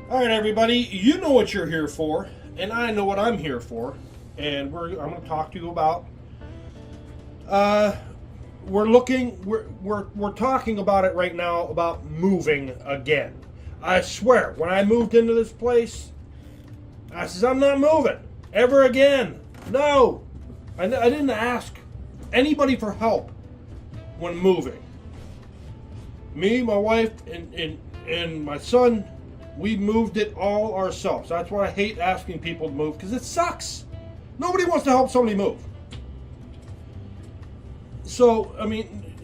All right, everybody, you know what you're here for, and I know what I'm here for, and I'm going to talk to you about. Uh, we're talking about it right now about moving again. I swear, when I moved into this place, I says I'm not moving ever again. No, I didn't ask anybody for help when moving. Me, my wife, and my son, we moved it all ourselves. That's why I hate asking people to move, because it sucks. Nobody wants to help somebody move. So, I mean,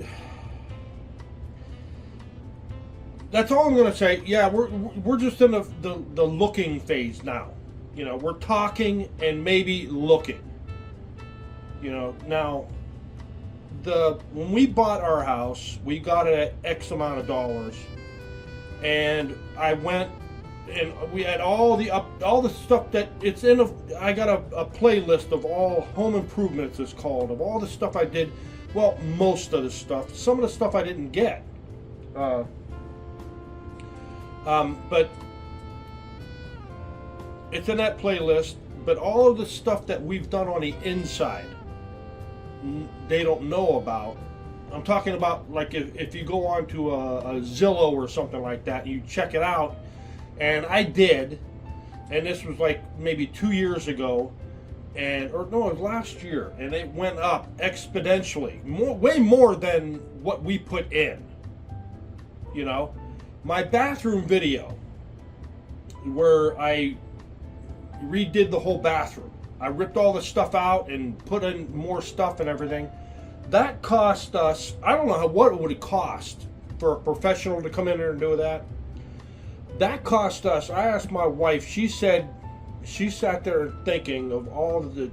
that's all I'm going to say. Yeah, we're just in the looking phase now. You know, we're talking and maybe looking. You know, now, when we bought our house, we got it at X amount of dollars, and I went and we had all the stuff that it's in. I got a playlist of all home improvements, it's called, of all the stuff I did. Well, most of the stuff. Some of the stuff I didn't get. But it's in that playlist. But all of the stuff that we've done on the inside, they don't know about. I'm talking about, like, if you go on to a Zillow or something like that, and you check it out, and I did, and this was like maybe 2 years ago, or no, it was last year, and it went up exponentially, way more than what we put in. You know, my bathroom video, where I redid the whole bathroom. I ripped all the stuff out and put in more stuff and everything. That cost us, I don't know what it would have cost for a professional to come in there and do that. That cost us, I asked my wife, she said, she sat there thinking of all the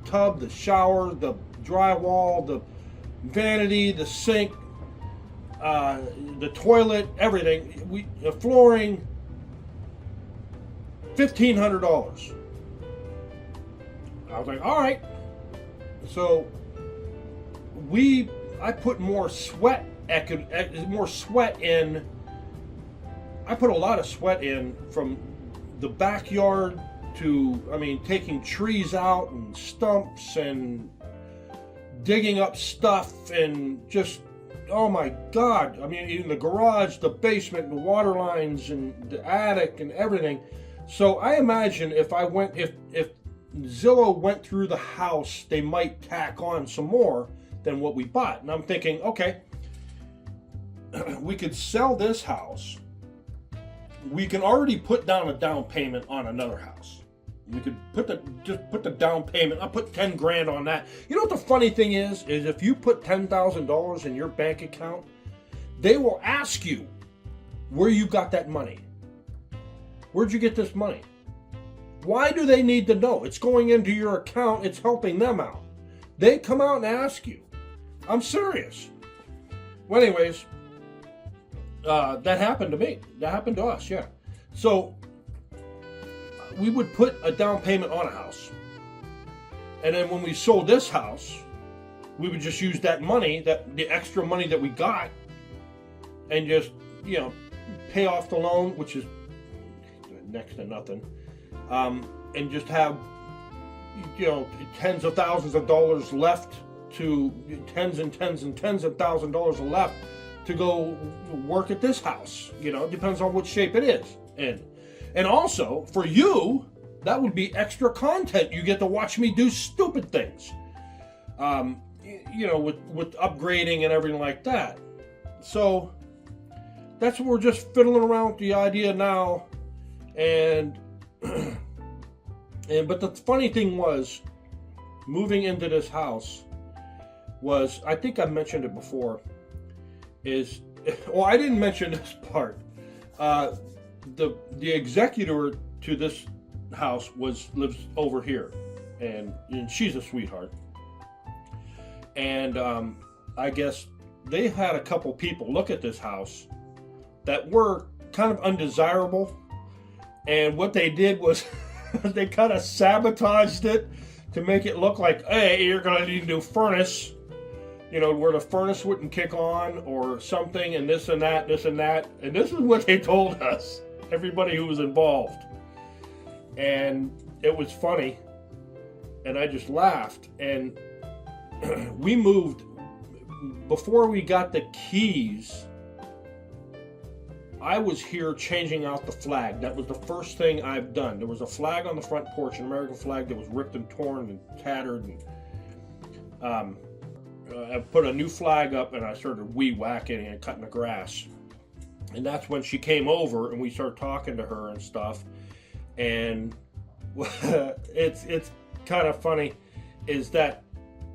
tub, the shower, the drywall, the vanity, the sink, the toilet, everything, the flooring, $1,500. I was like, all right. So I put more sweat in. I put a lot of sweat in, from the backyard to, I mean, taking trees out and stumps and digging up stuff, and just, oh my God. I mean, in the garage, the basement, the water lines, and the attic and everything. So I imagine if Zillow went through the house, they might tack on some more than what we bought. And I'm thinking, okay, we could sell this house. We can already put down a down payment on another house. We could just put the down payment. I put 10 grand on that. You know what the funny thing is if you put $10,000 in your bank account, they will ask you where you got that money. Where'd you get this money? Why do they need to know? It's going into your account. It's helping them out. They come out and ask you. I'm serious. Well, anyways, that happened to me. That happened to us, yeah. So we would put a down payment on a house. And then when we sold this house, we would just use that money, the extra money that we got, and just, you know, pay off the loan, which is next to nothing. And just have, you know, tens of thousands of dollars left, to tens and tens and tens of thousands of dollars left to go work at this house. You know, it depends on what shape it is in. And also, for you, that would be extra content. You get to watch me do stupid things, you know, with upgrading and everything like that. So that's what we're just fiddling around with the idea now. And but the funny thing was, moving into this house was, I think I mentioned it before, well, I didn't mention this part. The executor to this house lives over here, and she's a sweetheart. And I guess they had a couple people look at this house that were kind of undesirable. And what they did was they kind of sabotaged it to make it look like, hey, you're going to need a new furnace. you know, where the furnace wouldn't kick on or something, and this and that, this and that. And this is what they told us. everybody who was involved. And it was funny, and I just laughed. And we moved, before we got the keys, I was here changing out the flag. That was the first thing I've done. There was a flag on the front porch, an American flag that was ripped and torn and tattered, and I put a new flag up, and I started weed whacking and cutting the grass. And that's when she came over, and we started talking to her and stuff. And it's kind of funny is that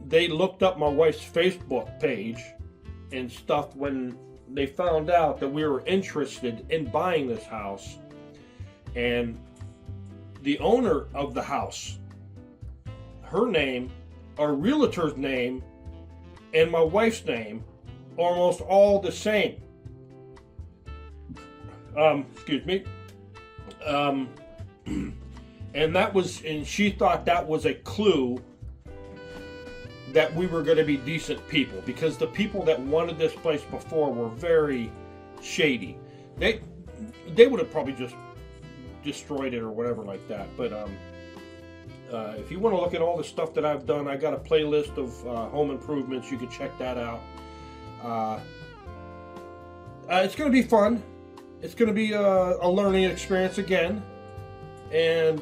they looked up my wife's Facebook page and stuff when they found out that we were interested in buying this house. And the owner of the house, her name, our realtor's name, and my wife's name are almost all the same. Excuse me. And that was, and she thought that was a clue that we were going to be decent people, because the people that wanted this place before were very shady. They would have probably just destroyed it or whatever like that. But if you want to look at all the stuff that I've done, I got a playlist of home improvements. You can check that out. It's going to be fun. It's going to be a learning experience again. And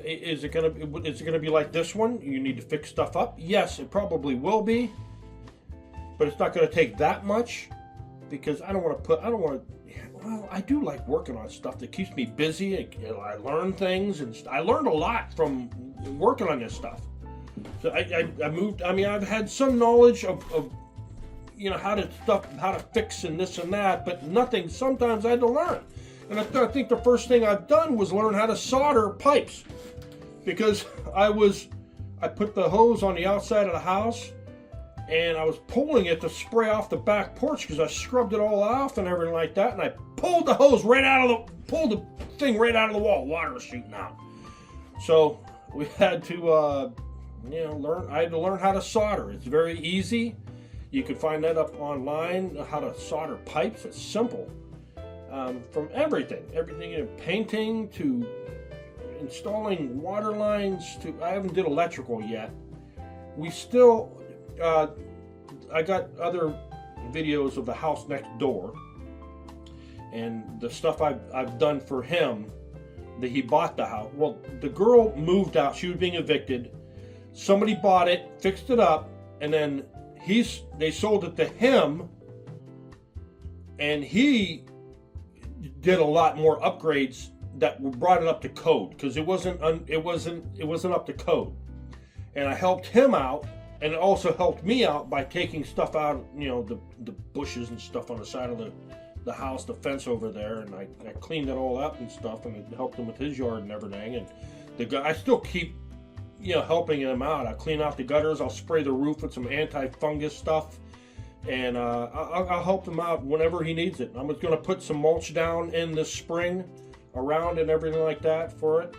is it gonna be like this one? You need to fix stuff up? Yes, it probably will be, but it's not gonna take that much, because well, I do like working on stuff that keeps me busy. I learn things, and I learned a lot from working on this stuff. So I moved. I mean, I've had some knowledge of how to fix and this and that, but nothing. Sometimes I had to learn. And I think the first thing I've done was learn how to solder pipes, because I put the hose on the outside of the house, and I was pulling it to spray off the back porch because I scrubbed it all off and everything like that, and I pulled the hose pulled the thing right out of the wall. Water was shooting out. So we had to learn. I had to learn how to solder. It's very easy. You can find that up online, how to solder pipes. It's simple. From everything in painting to installing water lines to, I haven't did electrical yet. We still, I got other videos of the house next door and the stuff I've done for him, that he bought the house. Well, the girl moved out, she was being evicted. Somebody bought it, fixed it up, and then they sold it to him, and he did a lot more upgrades that brought it up to code, because it wasn't up to code. And I helped him out, and it also helped me out by taking stuff out, the bushes and stuff on the side of the house, the fence over there, and I cleaned it all up and stuff, and it helped him with his yard and everything. And I still keep helping him out. I clean out the gutters, I'll spray the roof with some anti-fungus stuff. And I'll help him out whenever he needs it. I'm just going to put some mulch down in the spring around and everything like that for it.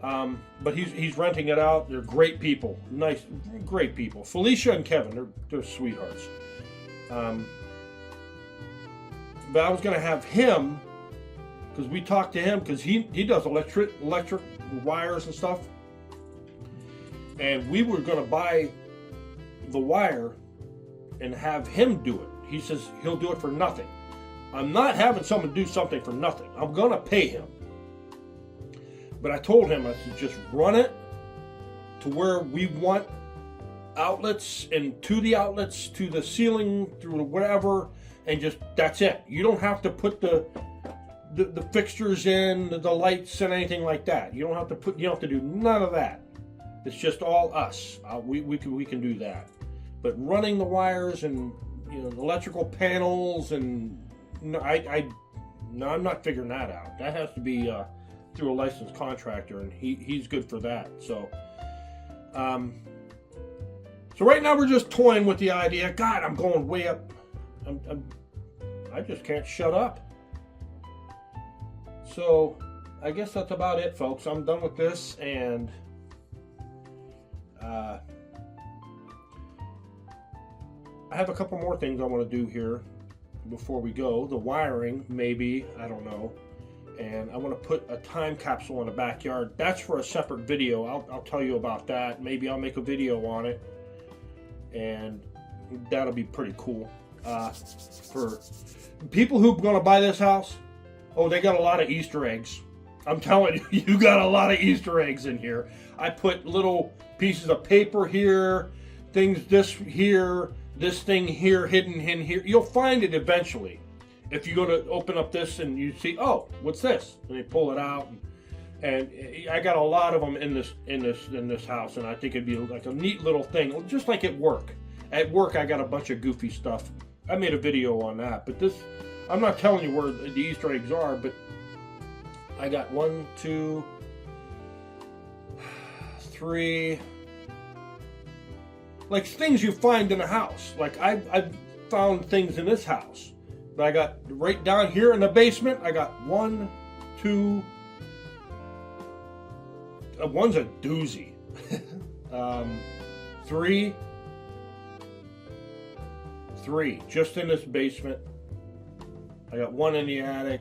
But he's renting it out. They're great people. Nice, great people. Felicia and Kevin, they're sweethearts. But I was going to have him, because we talked to him, because he does electric wires and stuff. And we were going to buy the wire and have him do it. He says he'll do it for nothing. I'm not having someone do something for nothing. I'm gonna pay him. But I told him, I said, just run it to where we want outlets, and to the outlets, to the ceiling, through whatever, and just, that's it. You don't have to put the fixtures in, the lights and anything like that. You don't have to do none of that. It's just all us. We can do that. But running the wires and the electrical panels, and I'm not figuring that out. That has to be through a licensed contractor, and he's good for that. So right now we're just toying with the idea. God, I'm going way up. I just can't shut up. So I guess that's about it, folks. I'm done with this, and I have a couple more things I want to do here. before we go. The wiring, maybe, I don't know. And I want to put a time capsule in the backyard. That's for a separate video. I'll tell you about that. Maybe I'll make a video on it, and that'll be pretty cool. For people who are going to buy this house, oh, they got a lot of Easter eggs. I'm telling you, you got a lot of Easter eggs in here. I put little pieces of paper here, things this here, this thing here, hidden in here. You'll find it eventually. If you go to open up this and you see, oh, what's this? And they pull it out, and I got a lot of them in this house, and I think it'd be like a neat little thing, just like at work. At work, I got a bunch of goofy stuff. I made a video on that, but this, I'm not telling you where the Easter eggs are, but I got 1, 2, 3, like things you find in a house. Like I've found things in this house. But I got right down here in the basement, I got 1, 2, one's a doozy. 3, just in this basement. I got 1 in the attic,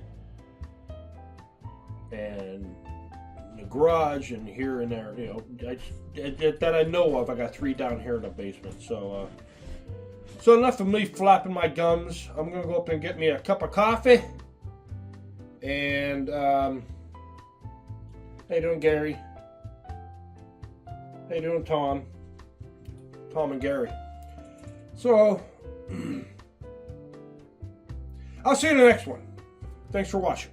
and in the garage, and here and there. You know, that I know of. I got 3 down here in the basement. So enough of me flapping my gums. I'm gonna go up and get me a cup of coffee. And how you doing, Gary? How you doing, Tom? Tom and Gary. So I'll see you in the next one. Thanks for watching.